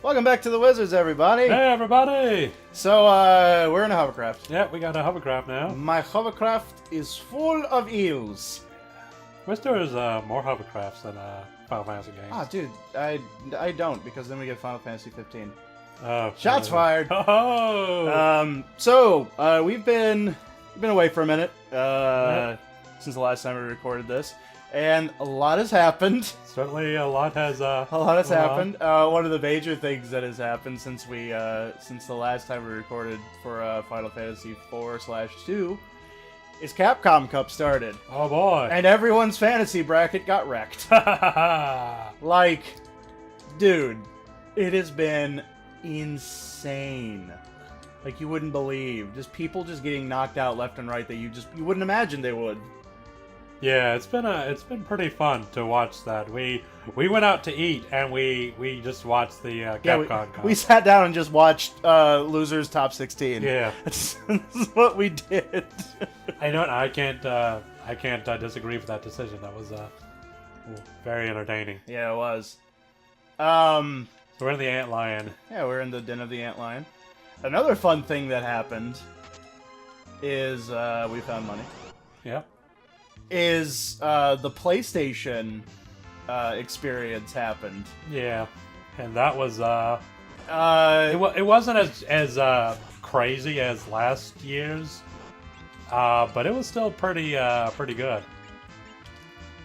Welcome back to the Wizards, everybody. Hey, everybody! So, we're in a hovercraft. Yeah, we got a hovercraft now. My hovercraft is full of eels. Wish there was more hovercrafts than Final Fantasy games. Ah, dude, I don't, because then we get Final Fantasy 15. Oh, Shots fired. Oh! We've been away for a minute since the last time we recorded this, and a lot has happened. Certainly, a lot has happened. One of the major things that has happened since the last time we recorded for Final Fantasy 4/2 is Capcom Cup started, Oh boy! and everyone's fantasy bracket got wrecked. Like, dude, it has been insane. Like, you wouldn't believe. Just people just getting knocked out left and right that you wouldn't imagine they would. Yeah, it's been pretty fun to watch that. We went out to eat and we just watched the Capcom Cup. We sat down and just watched Losers Top 16. Yeah, That's what we did. I can't disagree with that decision. That was very entertaining. Yeah, it was. So we're in the Antlion. Yeah, we're in the Den of the Antlion. Another fun thing that happened is we found money. Yep. Is the PlayStation experience happened. Yeah, and that was It it wasn't as crazy as last year's, but it was still pretty good.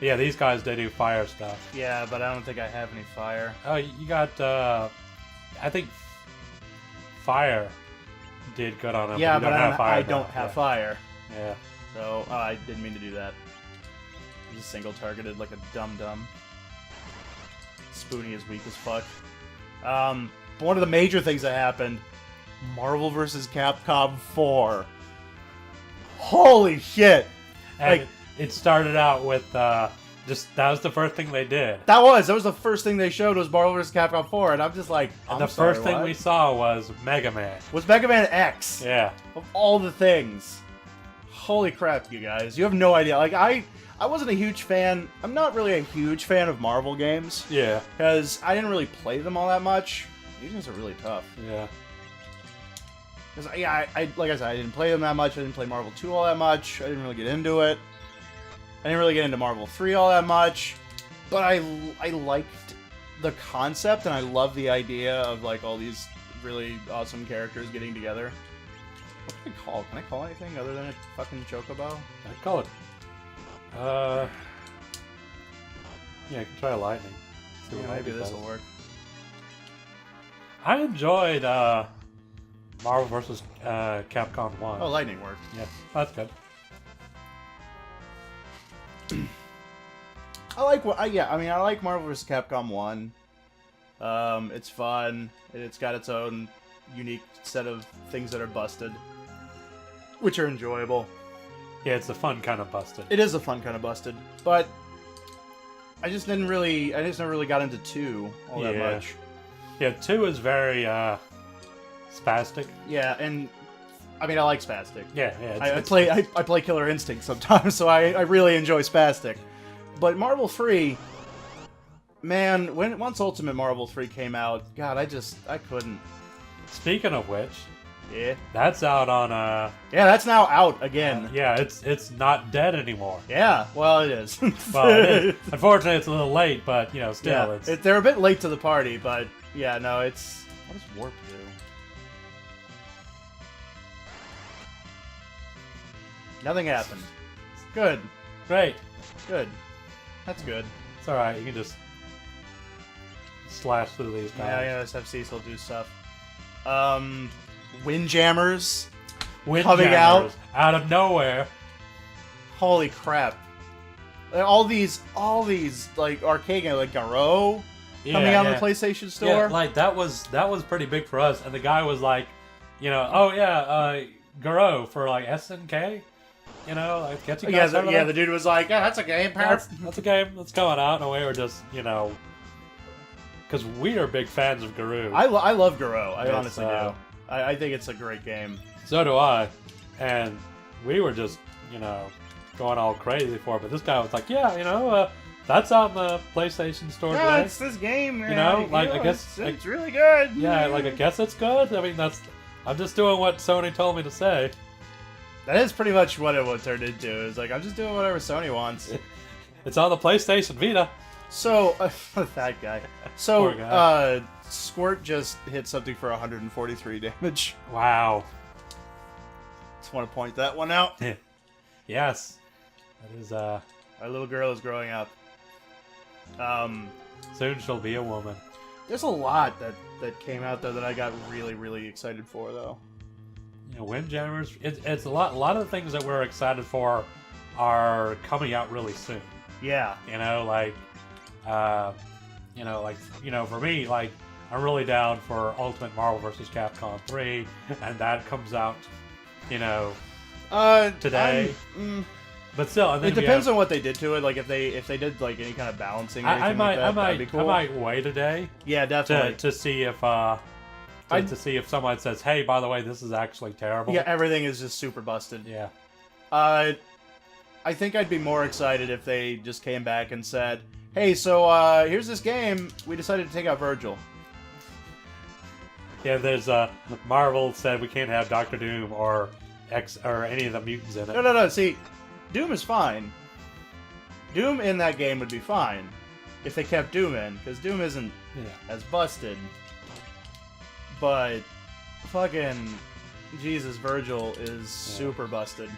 Yeah, these guys, they do fire stuff. Yeah, but I don't think I have any fire. Oh, you got I think fire did good on them. Yeah, but but I now. don't have fire. Yeah. So I didn't mean to do that. Just single targeted like a dum-dum. Spoonie is weak as fuck. But one of the major things that happened, Marvel vs. Capcom 4. Holy shit! And Like, it started out with just that was the first thing they did. that was the first thing they showed was Marvel vs. Capcom 4, and I'm just like, And the first thing we saw was Mega Man. was Mega Man X. Yeah. Of all the things. Holy crap, you guys. You have no idea. Like, I wasn't a huge fan. I'm not really a huge fan of Marvel games. Yeah. Because I didn't really play them all that much. These games are really tough. Yeah. Because, yeah, like I said, I didn't play them that much. I didn't play Marvel 2 all that much. I didn't really get into it. I didn't really get into Marvel 3 all that much. But I liked the concept, and I love the idea of, like, all these really awesome characters getting together. What can I call? Can I call anything other than a fucking chocobo? I call it. Yeah, I can try lightning. See what Maybe it this does. will work. I enjoyed Marvel vs. Capcom 1. Oh, lightning worked. Yeah, that's good. I like Marvel vs. Capcom 1. It's fun. It's got its own unique set of things that are busted, which are enjoyable. Yeah, it's a fun kind of busted. It is a fun kind of busted, but I just never really got into 2 all that Yeah. much. Yeah, 2 is very spastic. Yeah, and I mean I like Spastic. Yeah, yeah. I play Killer Instinct sometimes, so I really enjoy Spastic. But Marvel 3, man, once Ultimate Marvel 3 came out, God, I couldn't. Speaking of which, Yeah. that's out on Yeah, that's now out again. yeah, it's not dead anymore. Yeah, well, it is. Well, it is. Unfortunately, it's a little late, but you know, still, yeah, they're a bit late to the party, but yeah, no, it's. What does Warp do? Nothing happened. Good, great. good. That's good. It's all right. You can just slash through these Yeah, guys. yeah, let's have Cecil do stuff. Windjammers. Windjammers Coming out of nowhere. Holy crap. All these like arcade games, like Garo coming out on the PlayStation Store. Yeah, like that was pretty big for us. And the guy was like, you know, oh yeah, Garo for like SNK. You know, like getting Yeah, the dude was like, yeah, that's a game, that's a game that's coming out, and we were just, you know, because we are big fans of Garou. I love Garo. I It's, honestly do. I think it's a great game. So do I, and we were just, you know, going all crazy for it. But this guy was like, yeah, you know, That's on the PlayStation Store Yeah, today. it's this game, man. You know, like, I guess- it's really good. Yeah, like I guess it's good. I mean, I'm just doing what Sony told me to say. That is pretty much what it turned into. It's like, I'm just doing whatever Sony wants. It's on the PlayStation Vita. So, that guy. So, Poor guy. Squirt just hit something for 143 damage. Wow. Just want to point that one out. Yes. That is, My little girl is growing up. soon she'll be a woman. There's a lot that came out, though, that I got really, really excited for, though. You know, Windjammers, it's a lot of the things that we're excited for are coming out really soon. Yeah. You know, for me, like, I'm really down for Ultimate Marvel vs. Capcom 3, and that comes out, today. But still, and then It depends on what they did to it. Like, if they did, like, any kind of balancing or anything like that, that'd be cool. I might wait a day Yeah, definitely. to see if to see if someone says, "Hey, by the way, this is actually terrible." Yeah, everything is just super busted. Yeah. I think I'd be more excited if they just came back and said, "Hey, so here's this game. We decided to take out Virgil." Yeah, there's Marvel said we can't have Doctor Doom or any of the mutants in it. No. See, Doom is fine. Doom in that game would be fine if they kept Doom in, because Doom isn't as busted. But fucking Jesus, Virgil is super busted.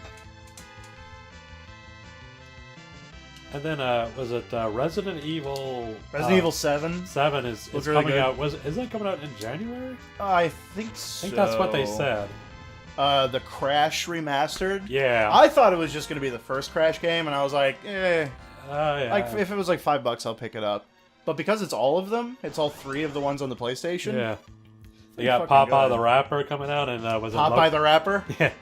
And then was it Resident Evil? Resident Evil 7. 7 is Looks really coming good. out. Is that coming out in January? I think so. I think that's what they said. The Crash remastered. Yeah. I thought it was just going to be the first Crash game, and I was like, eh. Yeah. Like, if it was like $5, I'll pick it up. But because it's all of them, it's all 3 of the ones on the PlayStation. Yeah. They Pretty got fucking Popeye good. the Rapper coming out, and was it Popeye the Rapper? Yeah.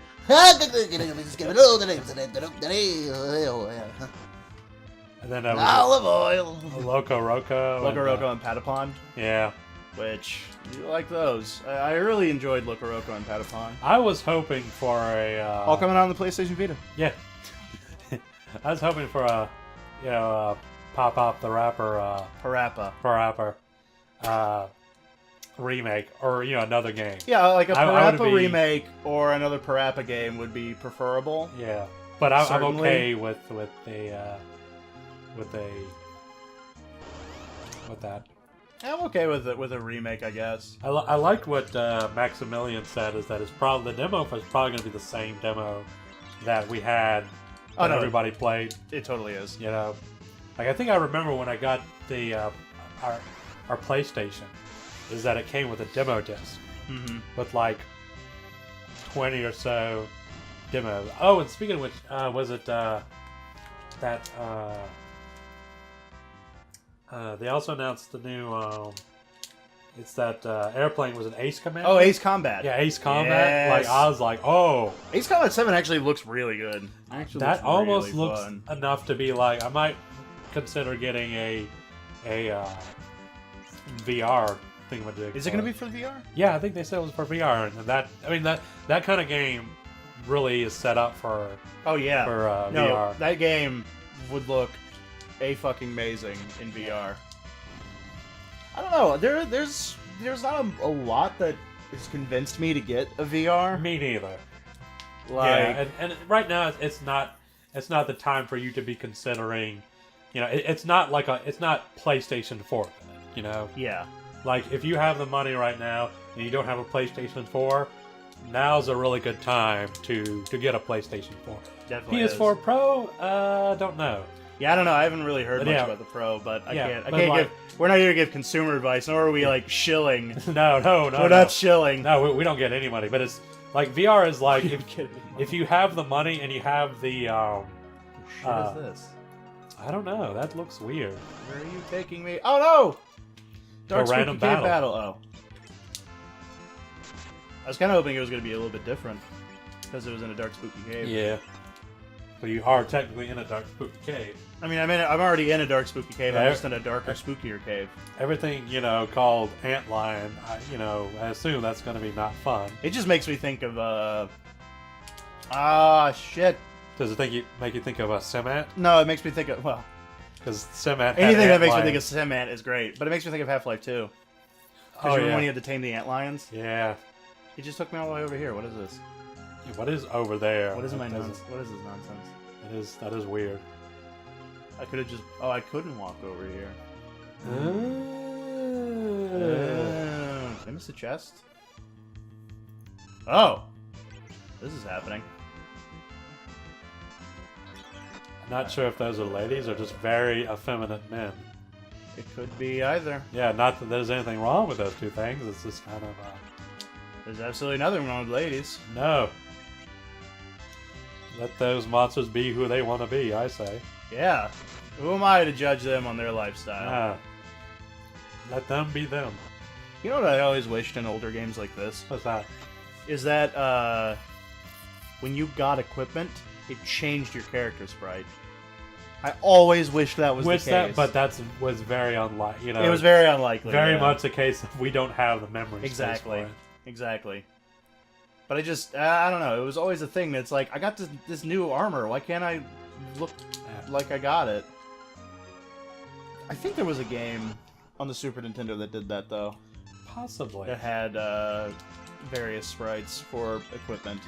And then Olive oil. Loco Roco. Loco Roco and Patapon, Yeah. which you like those. I really enjoyed Loco Roco and Patapon. I was hoping for a. All coming out on the PlayStation Vita. Yeah. I was hoping for a, Pop Up the Rapper. Parappa. Remake or another game. Yeah, like a I would Parappa be- remake or another Parappa game would be preferable. Yeah, but I'm Certainly. okay with that. I'm okay with it with a remake, I guess. I like what Maximilian said is that the demo is probably going to be the same demo that we had Oh, that no. everybody played. It totally is. Like I think I remember when I got the our PlayStation, is that it came with a demo disc Mm-hmm. with like 20 or so demos. Oh, and speaking of which, was it that they also announced the new it's that airplane was an Ace Combat. Oh, Ace Combat. Yeah, Ace Combat. Yes. Like I was like, oh, Ace Combat 7 actually looks really good. Actually that almost really looks fun. enough to be like I might consider getting a VR thingamajig. Is it going to be for VR? Yeah, I think they said it was for VR, and that kind of game really is set up for Oh, yeah. for No, VR. that game would look fucking amazing in VR. I don't know. There's not a lot that has convinced me to get a VR. Me neither. Like, Yeah, and right now it's not the time for you to be considering. It's not PlayStation 4. yeah. Like if you have the money right now and you don't have a PlayStation 4, now's a really good time to get a PlayStation 4. Definitely PS4 is. Pro, don't know. Yeah, I don't know. I haven't really heard But much yeah. about the Pro, but I Yeah, can't but like- we're not here to give consumer advice, nor are we like shilling. No. We're not shilling. No, we don't get any money. But it's like VR is like Are you kidding me? if you have the money and you have the What is this? I don't know. That looks weird. Where are you taking me? Oh no! Dark Spooky random Cave battle. Battle. Oh. I was kind of hoping it was going to be a little bit different because it was in a dark spooky cave. Yeah. So you are technically in a dark spooky cave. I mean, I'm already in a dark spooky cave. Yeah. I'm just in a darker, spookier cave. Everything called Antlion. I assume that's going to be not fun. It just makes me think of shit. Does it make you think of a Simat? No, it makes me think of Because Cement. Anything that makes me think of Cement is great, but it makes me think of Half-Life 2. Because Oh, remember yeah. when you had to tame the antlions? Yeah. He just took me all the way over here. What is this? What is over there? What is my That nonsense? doesn't- What is this nonsense? That is weird. I could have just. Oh, I couldn't walk over here. Did I miss a chest? Oh! This is happening. Not sure if those are ladies or just very effeminate men. It could be either. Yeah, not that there's anything wrong with those two things. It's just kind of There's absolutely nothing wrong with ladies. no. Let those monsters be who they want to be, I say. Yeah. Who am I to judge them on their lifestyle? Ah. Let them be them. You know what I always wished in older games like this? What's that? Is that when you got equipment, it changed your character sprite. I always wished that was the case. But that was very unlikely. You know, it was very unlikely. very yeah. much a case of we don't have the memory space Exactly. for it. Exactly. But I don't know. It was always a thing that's like, I got this new armor. Why can't I look Yeah. like I got it? I think there was a game on the Super Nintendo that did that, though. Possibly. That had various sprites for equipment.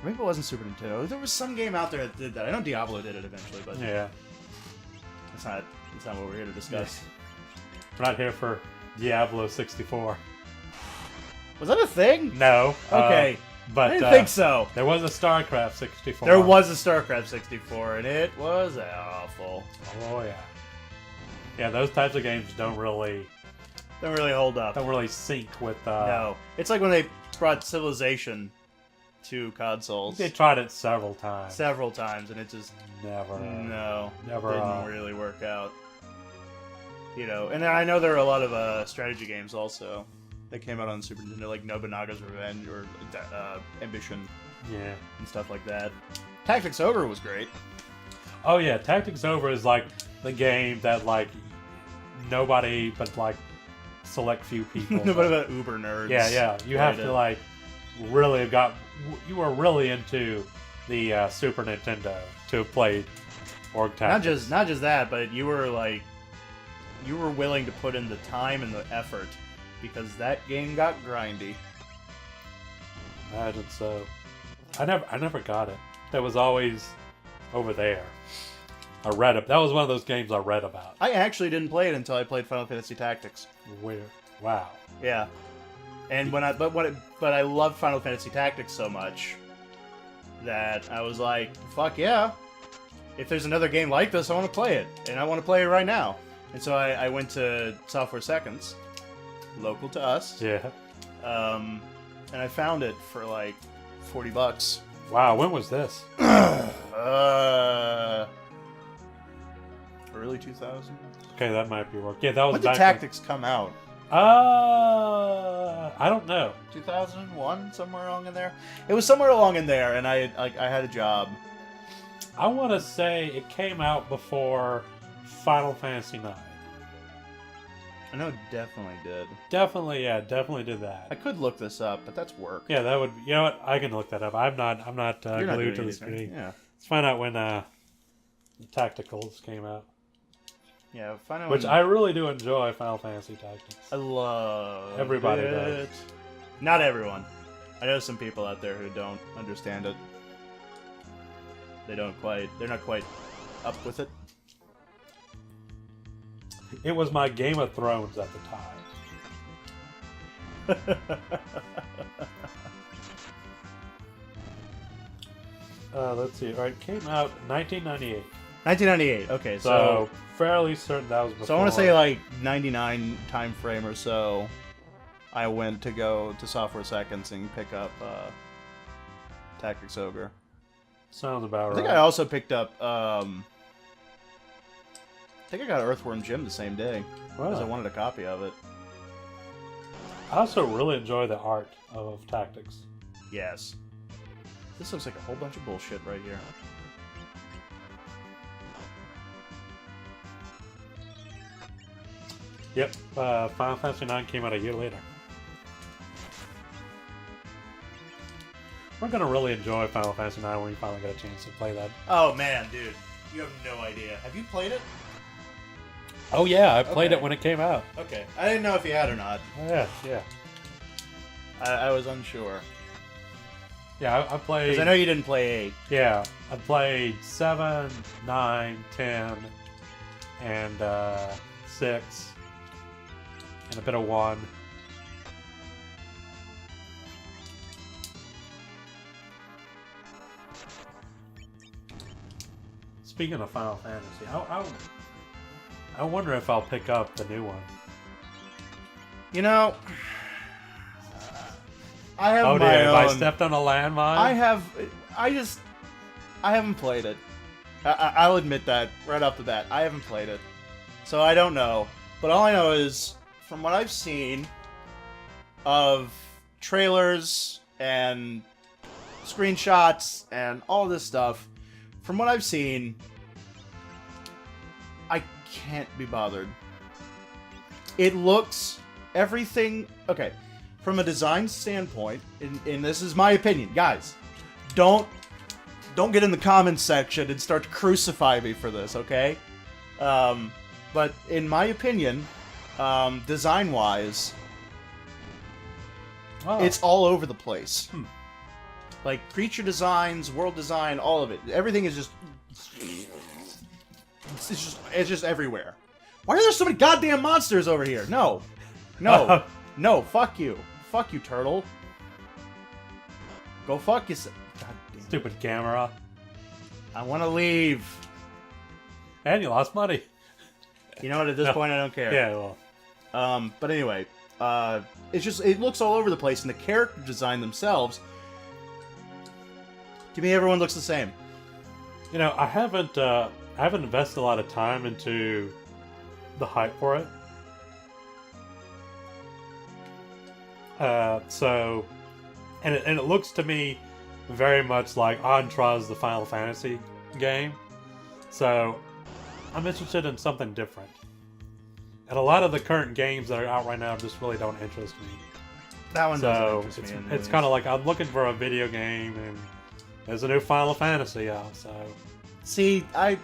Maybe it wasn't Super Nintendo. There was some game out there that did that. I know Diablo did it eventually, but Yeah. that's not what we're here to discuss. We're not here for Diablo 64. Was that a thing? No. Okay. But I didn't think so. There was a StarCraft 64. There was a StarCraft 64, and it was awful. Oh yeah. Yeah, those types of games don't really Hold up. sync with. No. It's like when they brought Civilization to consoles They tried it several times. several times, and it just Never. no, Never. didn't really work out. You know, and I know there are a lot of strategy games also that came out on Super Nintendo, like Nobunaga's Revenge or Ambition Yeah. and stuff like that. Tactics Ogre was great. Oh yeah, Tactics Over is like the game that like nobody but like select few people. Nobody but uber nerds. Yeah. You have played to it. like really have got. You were really into the Super Nintendo to have played Org Tactics. Not just that, but you were willing to put in the time and the effort because that game got grindy. Imagine so. I never got it. That was always over there. I read it. That was one of those games I read about. I actually didn't play it until I played Final Fantasy Tactics. Weird. Wow. Yeah, and but I loved Final Fantasy Tactics so much that I was like, fuck yeah! If there's another game like this, I want to play it, and I want to play it right now. And so I went to Software Seconds, local to us. Yeah. And I found it for like $40. Wow. When was this? Early 2000s. Okay, that might be work. Yeah, that was When did back Tactics come out? I don't know. 2001, somewhere along in there. It was somewhere along in there, and I had a job. I want to say it came out before Final Fantasy IX. I know it definitely did. Definitely did that. I could look this up, but that's work. Yeah, that would. You know what? I can look that up. I'm not You're not glued doing to the anything. screen. Yeah. Let's find out when the Tacticals came out. Yeah, find out Which when- I really do enjoy Final Fantasy Tactics. I love Everybody it. does. Not everyone. I know some people out there who don't understand it. They're not quite up with it. It was my Game of Thrones at the time. Let's see. All right, came out 1998. 1998. Okay, So fairly certain that was before. so I want to say like 99 time frame or so. I went to go to Software Seconds and pick up Tactics Ogre. Sounds about I think right. I also picked up. I think I got Earthworm Jim the same day because I Wow. wanted a copy of it. I also really enjoy the art of Tactics. Yes. This looks like a whole bunch of bullshit right here. Yep, Final Fantasy IX came out a year later. We're gonna really enjoy Final Fantasy IX when we finally get a chance to play that. Oh man, dude, you have no idea. Have you played it? Oh yeah, I played Okay. it when it came out. Okay. I didn't know if you had or not. Yeah, yeah, I was unsure. yeah. I played. Because I know you didn't play 8. Yeah, I played 7, 9, 10, and 6, and a bit of 1. Speaking of Final Fantasy, I wonder if I'll pick up the new one. You know, I have Oh my dear, if I own. stepped on a landmine? I haven't played it. I'll admit that right off the bat. I haven't played it. So I don't know. But all I know is, from what I've seen of trailers and screenshots and all this stuff, from what I've seen, I can't be bothered. It looks everything. Okay, from a design standpoint, and this is my opinion, guys. Don't get in the comments section and start to crucify me for this, okay? But in my opinion, design-wise, Oh. it's all over the place. Hmm. Like creature designs, world design, all of it. Everything is just it's just everywhere. Why are there so many goddamn monsters over here? No. No. No, fuck you. Fuck you, turtle. Go fuck yourself. God damn. Stupid camera. I want to leave. And you lost money. You know what? At this point, I don't care. Yeah, well. But anyway, it's just it looks all over the place, and the character design themselves. To me, everyone looks the same. You know, I haven't invested a lot of time into the hype for it. So, and it looks to me very much like Entra's the Final Fantasy game. So, I'm interested in something different. And a lot of the current games that are out right now just really don't interest me. That one So doesn't interest it's me. in the it's least. kind of like I'm looking for a video game, and there's a new Final Fantasy out. So See, I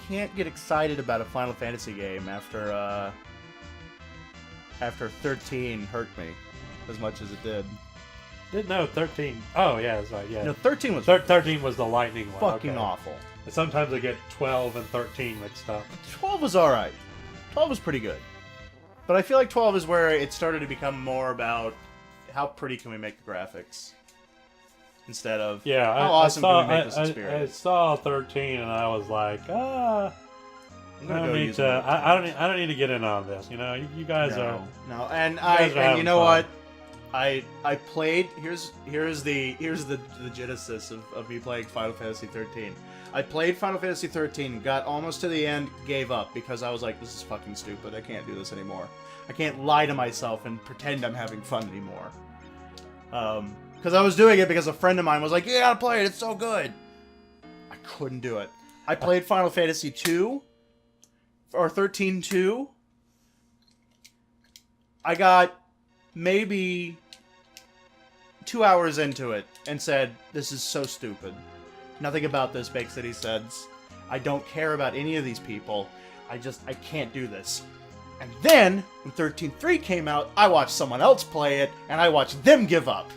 can't get excited about a Final Fantasy game after 13 hurt me as much as it did. didn't know 13. Oh yeah, that's right. Yeah, No, 13 was 13 was the lightning one. fucking okay. awful. Sometimes I get 12 and 13 mixed up. 12 was alright. 12 was pretty good. But I feel like 12 is where it started to become more about how pretty can we make the graphics instead of Yeah, how awesome can we make this I experience. saw 13 and I was like, I'm I gonna don't go need use to. it. I don't need to get in on this. You know, you guys are. No, and guys are you having know fun. what? I played. Here's the genesis of me playing Final Fantasy 13. I played Final Fantasy 13, got almost to the end, gave up because I was like, this is fucking stupid. I can't do this anymore. I can't lie to myself and pretend I'm having fun anymore. Because I was doing it because a friend of mine was like, you gotta play it. It's so good. I couldn't do it. I played Final Fantasy 2 or 13-2. I got maybe 2 hours into it and said, this is so stupid. Nothing about this makes any sense. I don't care about any of these people. I can't do this. And then, when 13.3 came out, I watched someone else play it, and I watched them give up.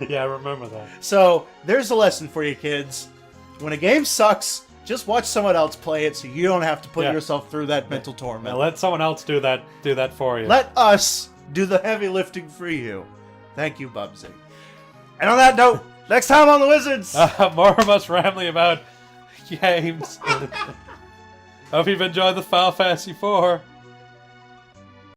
Yeah, I remember that. So, there's a lesson for you kids. When a game sucks, just watch someone else play it so you don't have to put Yeah. yourself through that mental Now torment. let someone else do that for you. Let us do the heavy lifting for you. Thank you, Bubsy. And on that note, next time on The Wizards! More of us rambling about games. Hope you've enjoyed the Final Fantasy 4.